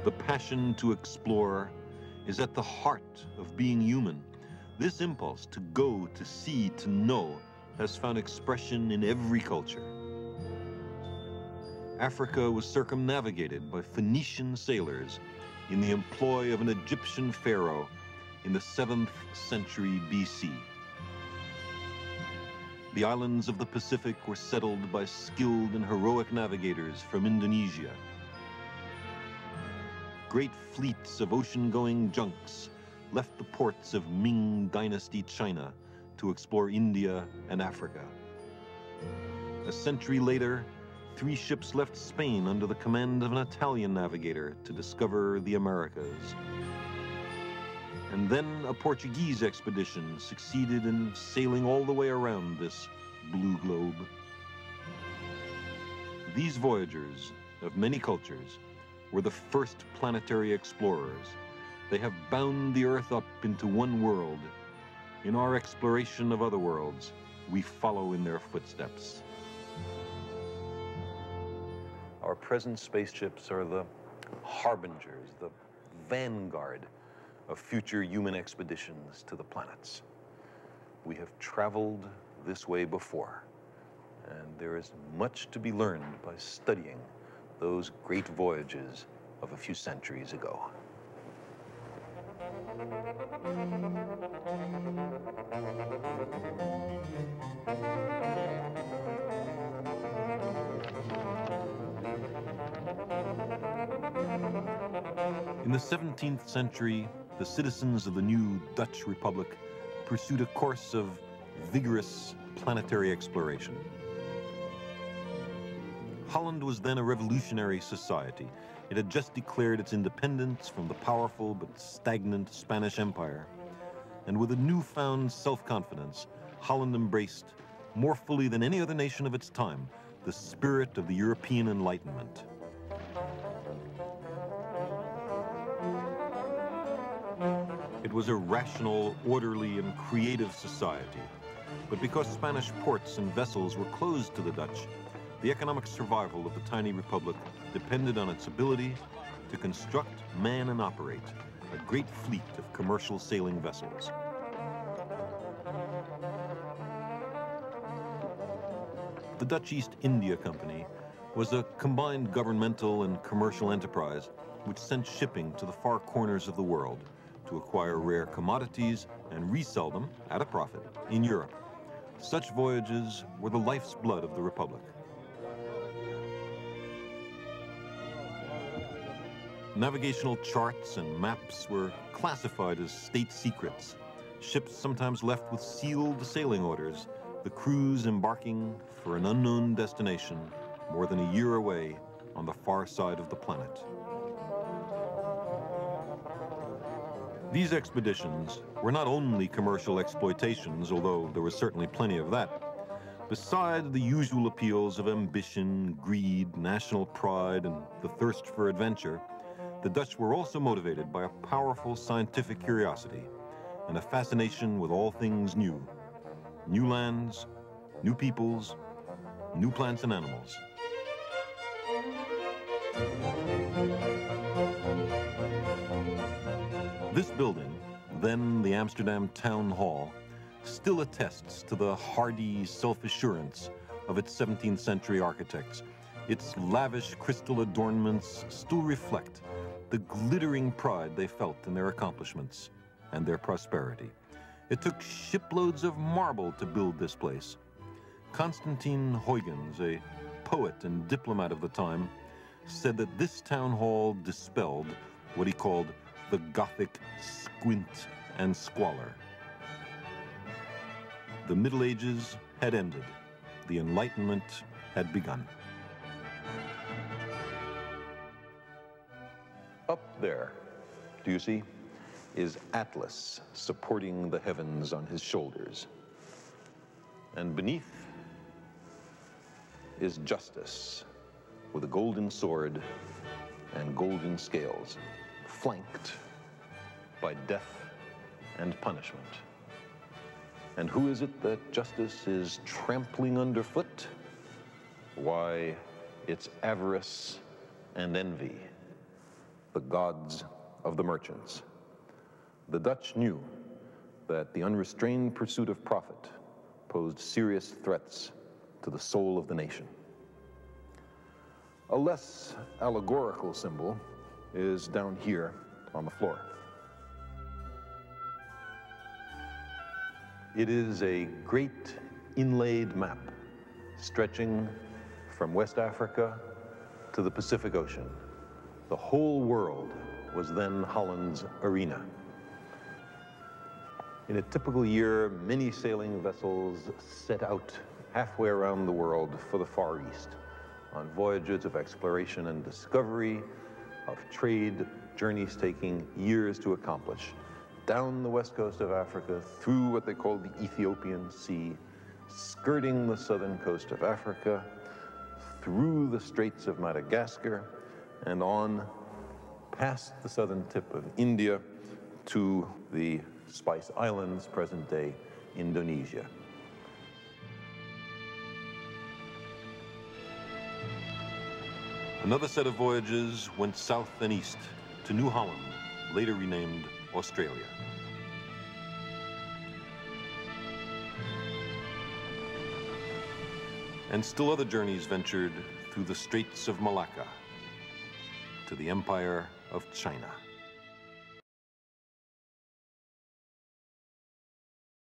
The passion to explore is at the heart of being human. This impulse to go, to see, to know has found expression in every culture. Africa was circumnavigated by Phoenician sailors in the employ of an Egyptian pharaoh in the 7th century BC. The islands of the Pacific were settled by skilled and heroic navigators from Indonesia. Great fleets of ocean-going junks left the ports of Ming Dynasty China to explore India and Africa. A century later, 3 ships left Spain under the command of an Italian navigator to discover the Americas. And then a Portuguese expedition succeeded in sailing all the way around this blue globe. These voyagers of many cultures were the first planetary explorers. They have bound the Earth up into one world. In our exploration of other worlds, we follow in their footsteps. Our present spaceships are the harbingers, the vanguard of future human expeditions to the planets. We have traveled this way before, and there is much to be learned by studying those great voyages of a few centuries ago. In the 17th century, the citizens of the new Dutch Republic pursued a course of vigorous planetary exploration. Holland was then a revolutionary society. It had just declared its independence from the powerful but stagnant Spanish Empire. And with a newfound self-confidence, Holland embraced, more fully than any other nation of its time, the spirit of the European Enlightenment. It was a rational, orderly, and creative society. But because Spanish ports and vessels were closed to the Dutch, the economic survival of the tiny republic depended on its ability to construct, man, and operate a great fleet of commercial sailing vessels. The Dutch East India Company was a combined governmental and commercial enterprise which sent shipping to the far corners of the world to acquire rare commodities and resell them at a profit in Europe. Such voyages were the life's blood of the Republic. Navigational charts and maps were classified as state secrets. Ships sometimes left with sealed sailing orders, the crews embarking for an unknown destination more than a year away on the far side of the planet. These expeditions were not only commercial exploitations, although there was certainly plenty of that. Besides the usual appeals of ambition, greed, national pride, and the thirst for adventure, the Dutch were also motivated by a powerful scientific curiosity and a fascination with all things new. New lands, new peoples, new plants and animals. This building, then the Amsterdam Town Hall, still attests to the hardy self-assurance of its 17th century architects. Its lavish crystal adornments still reflect the glittering pride they felt in their accomplishments and their prosperity. It took shiploads of marble to build this place. Constantine Huygens, a poet and diplomat of the time, said that this town hall dispelled what he called the Gothic squint and squalor. The Middle Ages had ended. The Enlightenment had begun. Up there, do you see, is Atlas supporting the heavens on his shoulders. And beneath is Justice with a golden sword and golden scales, flanked by death and punishment. And who is it that Justice is trampling underfoot? Why, it's avarice and envy. the gods of the merchants. The Dutch knew that the unrestrained pursuit of profit posed serious threats to the soul of the nation. A less allegorical symbol is down here on the floor. It is a great inlaid map stretching from West Africa to the Pacific Ocean. The whole world was then Holland's arena. In a typical year, many sailing vessels set out halfway around the world for the Far East on voyages of exploration and discovery, of trade, journeys taking years to accomplish, down the west coast of Africa, through what they called the Ethiopian Sea, skirting the southern coast of Africa, through the Straits of Madagascar, and on past the southern tip of India to the Spice Islands, present-day Indonesia. Another set of voyages went south and east to New Holland, later renamed Australia. And still other journeys ventured through the Straits of Malacca to the Empire of China.